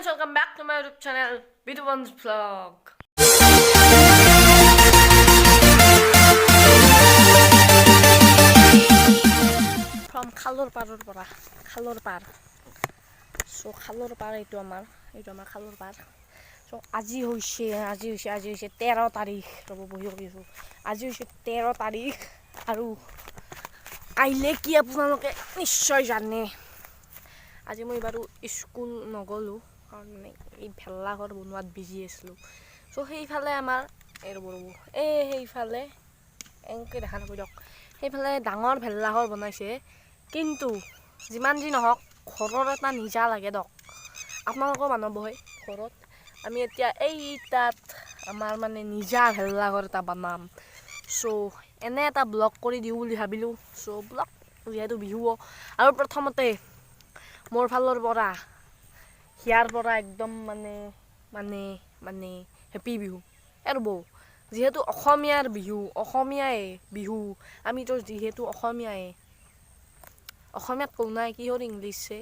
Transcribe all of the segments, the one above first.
friends, welcome back to my YouTube channel, B2One's Vlog. From Khalor Paror. So Khalor Par এইটো আমাৰ Khalor Par. So আজি হৈছে 13 তাৰিখ ৰব বহি গৈছো আজি হৈছে 13 তাৰিখ আৰু কাইলে কি আপোনালোকে নিশ্চয় জানে আজি মই বাৰু স্কুল নগলো কাৰণ এই ভেল্লা ঘৰ বনোৱাত বিজি আছিলো সো সেইফালে আমাৰ সেইফালে এংকে দেখা নাপাইক সেইফালে ডাঙৰ ভেল্লা ঘৰ বনাইছে কিন্তু যিমান যি নহওক ঘৰৰ এটা নিজা লাগে দক আপোনালোকৰ মানুহ বহে ঘৰত আমি এতিয়া এই তাত আমাৰ মানে নিজা ভেল্লা ঘৰ এটা বনাম সো এনে এটা ব্লগ কৰি দিও বুলি ভাবিলো সো ব্লগ যেহেতু বিহু আৰু প্ৰথমতে মোৰ ফালৰ পৰা হিয়াৰ পৰা একদম মানে হেপী বিহু আৰু বৌ যেহেতু অসমীয়াৰ বিহু আমি তো যেহেতু অসমীয়াত কও নাই কি হল ইংলিছে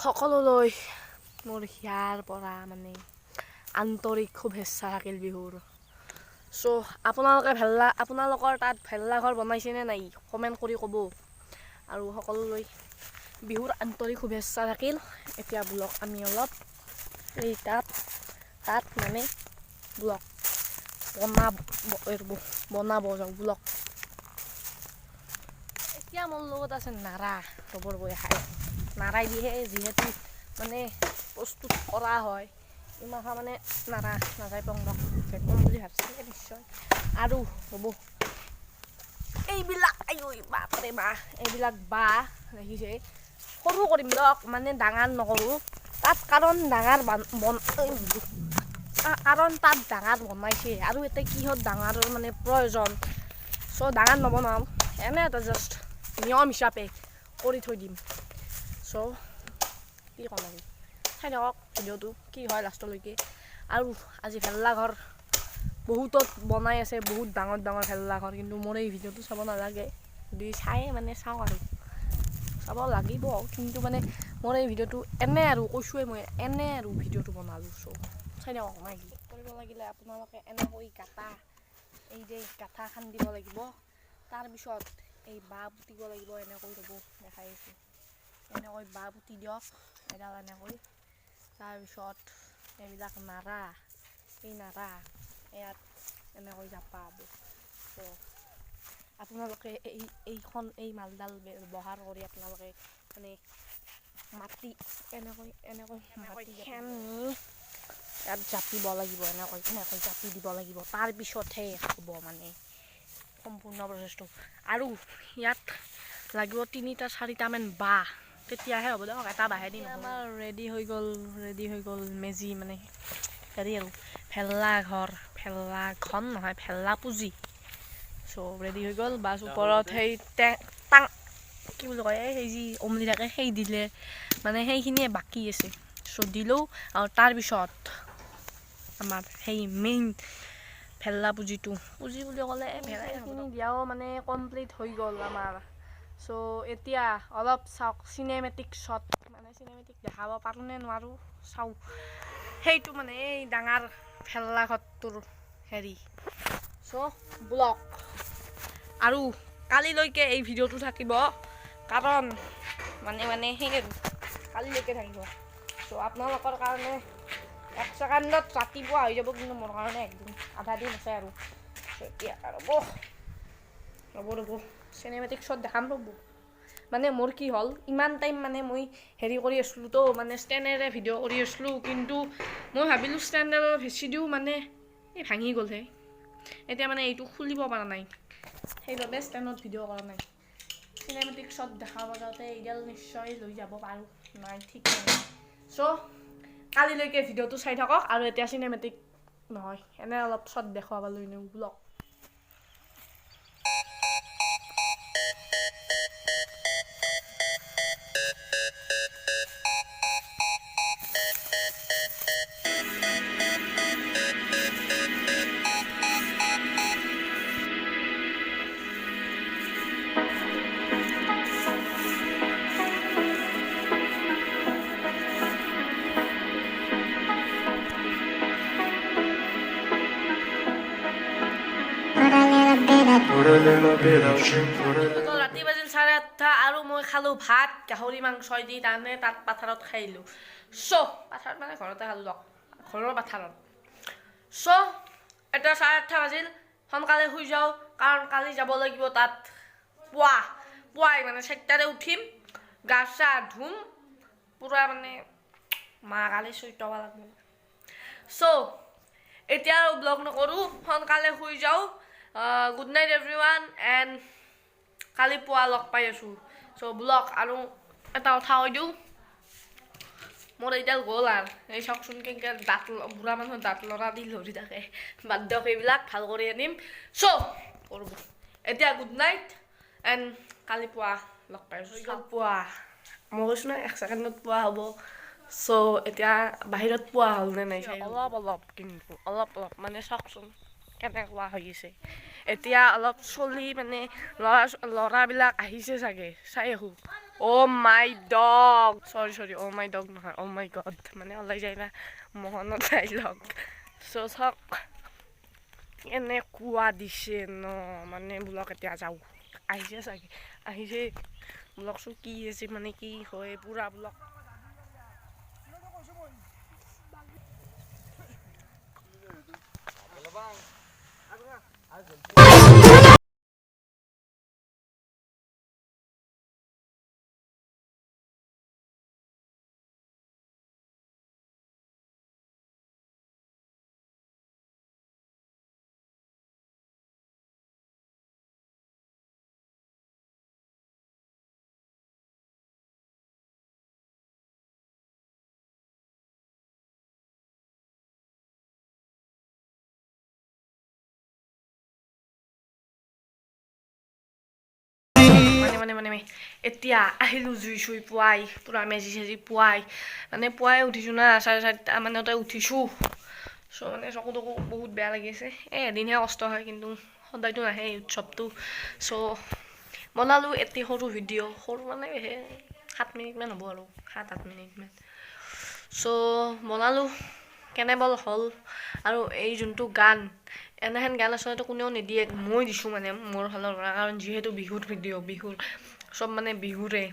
সকলোলৈ মোৰ হিয়াৰ পৰা মানে আন্তৰিক শুভেচ্ছা থাকিল বিহুৰ সো আপোনালোকৰ তাত ভেল্লা ঘৰ বনাইছে নে নাই কমেন্ট কৰি ক'ব আৰু সকলোলৈ বিহুৰ আন্তৰিক শুভেচ্ছা থাকিল এতিয়া ব্লগ আমি অলপ এই তাত মানে ব্লগ বনাব যাও ব্লগ এতিয়া মোৰ লগত আছে নাৰা ৰবৰ বৈ খাই নাৰাই দিয়ে যেহেতু মানে প্ৰস্তুত কৰা হয় ইমাহা মানে নাৰাই পং কম বুলি ভাবছিলে নিশ্চয় আৰু হ'ব এইবিলাক বাপৰে এইবিলাক দেখিছে সৰু কৰিম দক মানে ডাঙৰ নকৰো তাত কাৰণ ডাঙৰ তাত ডাঙৰ বনাইছে আৰু এটা কিহত ডাঙৰৰ মানে প্ৰয়োজন সো ডাঙৰ নবনাও এনে এটা জাষ্ট নিয়ম হিচাপে কৰি থৈ দিম সো কি ক'ম আৰু চাই থাকক ভিডিঅ'টো কি হয় লাষ্টলৈকে আৰু আজি ভেল্লা ঘৰ বহুতত বনাই আছে বহুত ডাঙৰ ভেল্লা ঘৰ কিন্তু মোৰ এই ভিডিঅ'টো চাব নালাগে যদি চাই মানে চাওঁ আৰু চাব লাগিব কিন্তু মানে মোৰ এই ভিডিঅ'টো এনে আৰু কৈছোৱে মই এনে আৰু ভিডিঅ'টো বনালো সো চাই থাকক মাইকি কৰিব লাগিলে আপোনালোকে এনেকৈ গাঁথা খান্দিব লাগিব তাৰপিছত এই বাঁহ পুতিব লাগিব এনেকৈ ৰ'ব দেখাই আছো এনেকৈ বাঁহ পুতি দিয়ক এডাল এনেকৈ তাৰপিছত এইবিলাক নাৰা ইয়াত এনেকৈ জাপাব তো আপোনালোকে এই মালডাল ব্যৱহাৰ কৰি আপোনালোকে মানে মাটি এনেকৈ মাটি ইয়াত জাপিব লাগিব এনেকৈ জাপি দিব লাগিব তাৰপিছতহে হ'ব মানে সম্পূৰ্ণ প্ৰচেছটো আৰু ইয়াত লাগিব 3-4টা মান বাঁহ তেতিয়াহে হ'ব দিয়ক এটা বাঁহেদি আমাৰ ৰেডি হৈ গ'ল মেজি মানে হেৰি আৰু ভেল্লা ঘৰ নহয় ভেল্লা পুজি সো ৰেডি হৈ গ'ল বাছ ওপৰত সেই কি বুলি কয় সেই যি অমলি থাকে সেই দিলে মানে সেইখিনিয়ে বাকী আছে সো দিলেও আৰু তাৰপিছত আমাৰ সেই মেইন ভেল্লা পুজি বুলি ক'লে ভেল্লাখিনি দিয়াও মানে কমপ্লিট হৈ গ'ল আমাৰ সো এতিয়া অলপ চাওক চিনেমেটিক শ্বট মানে চিনেমেটিক দেখাব পাৰোঁ নে নোৱাৰোঁ চাওঁ সেইটো মানে এই ডাঙৰ ভেল্লা ঘৰটোৰ হেৰি সো ব্লগ আৰু কালিলৈকে এই ভিডিঅ'টো থাকিব কাৰণ মানে সেই কালিলৈকে থাকিব সো আপোনালোকৰ কাৰণে 1 ছেকেণ্ডত ৰাতিপুৱা হৈ যাব কিন্তু মোৰ কাৰণে একদিন আধা দিন আছে আৰু এতিয়া ৰ'ব চিনেমেটিক শ্বট দেখাম ৰ'ব মানে মোৰ কি হ'ল ইমান টাইম মানে মই হেৰি কৰি আছিলোঁ তো মানে ষ্টেণ্ডেৰে ভিডিঅ' কৰি আছিলোঁ কিন্তু মই ভাবিলোঁ ষ্টেণ্ডেৰে ভেচি দিওঁ মানে এই ভাঙি গ'লহে এতিয়া মানে এইটো খুলিব পৰা নাই সেইবাবে ষ্টেণ্ডত ভিডিঅ' কৰা নাই চিনেমেটিক শ্বট দেখাব যাওঁতে এইডাল নিশ্চয় লৈ যাব পাৰোঁ নাই ঠিক নাই সো কালিলৈকে ভিডিঅ'টো চাই থাকক আৰু এতিয়া চিনেমেটিক নহয় এনে অলপ শ্বট দেখুৱাব লৈ নিওঁ ব্লগ ৰাতি বাজিল 8:30 আৰু মই খালো ভাত গাহৰি মাংস দি তানে তাত পাথাৰত খাইলো পাথাৰত মানে ঘৰতে খালো ঘৰৰ পাথাৰত এটা 8:30 বাজিল সোনকালে শুই যাওঁ কাৰণ কালি যাব লাগিব তাত পুৱাই মানে 4টাতে উঠিম গা চা ধুম পুৰা মানে কালি চৈতবা লাগিব এতিয়া আৰু ব্লগ নকৰো সোনকালে শুই যাওঁ গুড নাইট এভৰিৱান এণ্ড কালি পুৱা লগ পাই আছো ব্লগ আৰু এটা কথা কৈ দিওঁ মোৰ এইডাল গ'ল আৰু এই চাওকচোন কেনেকৈ দাঁত বুঢ়া মানুহৰ দাঁত লৰা দি লৰি থাকে বাদ দিয়ক এইবিলাক ভাল কৰি আনিম কৰিব এতিয়া গুড নাইট এণ্ড কালি পুৱা লগ পাই আছো পুৱা মই কৈছো না 1 ছেকেণ্ডত পুৱা হ'ব এতিয়া বাহিৰত পুৱা হ'ল নে নাই অলপ কিন্তু অলপ মানে চাওকচোন কেনেকুৱা হৈ গৈছে এতিয়া অলপ চলি মানে ল'ৰাবিলাক আহিছে চাগে চাই আহো মাই ডগ চৰি মাই ডগ নহয় মাই গড মানে ওলাই যায় না মোহনত ডাইলগ চাওক এনেকুৱা দিছে ন মানে ব্লগ এতিয়া যাওঁ আহিছে চাগে আহিছে ব্লগ কি আছে মানে কি হয় পুৰা ব্লগ মানে এতিয়া আহিলোঁ জুই চুই পুৱাই পুৰা মেজি চেজি পুৱাই মানে পুৱাই উঠিছোঁ না 4:30 মানতে উঠিছোঁ মানে চকু তকু বহুত বেয়া লাগি আছে এদিনহে কষ্ট হয় কিন্তু সদায়তো নাহে এই উৎসৱটো বনালোঁ এটি সৰু ভিডিঅ' সৰু মানে 7 মিনিটমান হ'ব আৰু 7-8 মিনিটমান বনালোঁ কেনেবল হ'ল আৰু এই যোনটো গান এনেহেন গান আচলতে কোনেও নিদিয়ে মই দিছোঁ মানে মোৰ ফালৰ পৰা কাৰণ যিহেতু বিহুৰ ভিডিঅ' বিহুৰ চব মানে বিহুৰে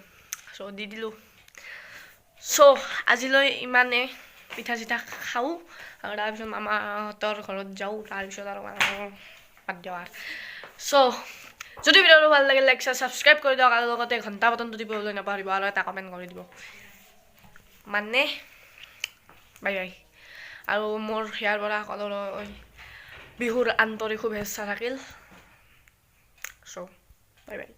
দি দিলোঁ আজিলৈ ইমানে পিঠা চিঠা খাওঁ আৰু তাৰপিছত মামাহঁতৰ ঘৰত যাওঁ তাৰপিছত আৰু বাদ দিওঁ আৰু যদি ভিডিঅ'টো ভাল লাগে লাইক ছাবস্ক্ৰাইব কৰি দিয়ক আৰু লগতে ঘণ্টা বটনটো দিবলৈ নাপাহৰিব আৰু এটা কমেণ্ট কৰি দিব মানে বাই বাই আৰু মোৰ ইয়াৰ পৰা সকলোলৈ বিহুৰ আন্তৰিক শুভেচ্ছা থাকিল বাই বাই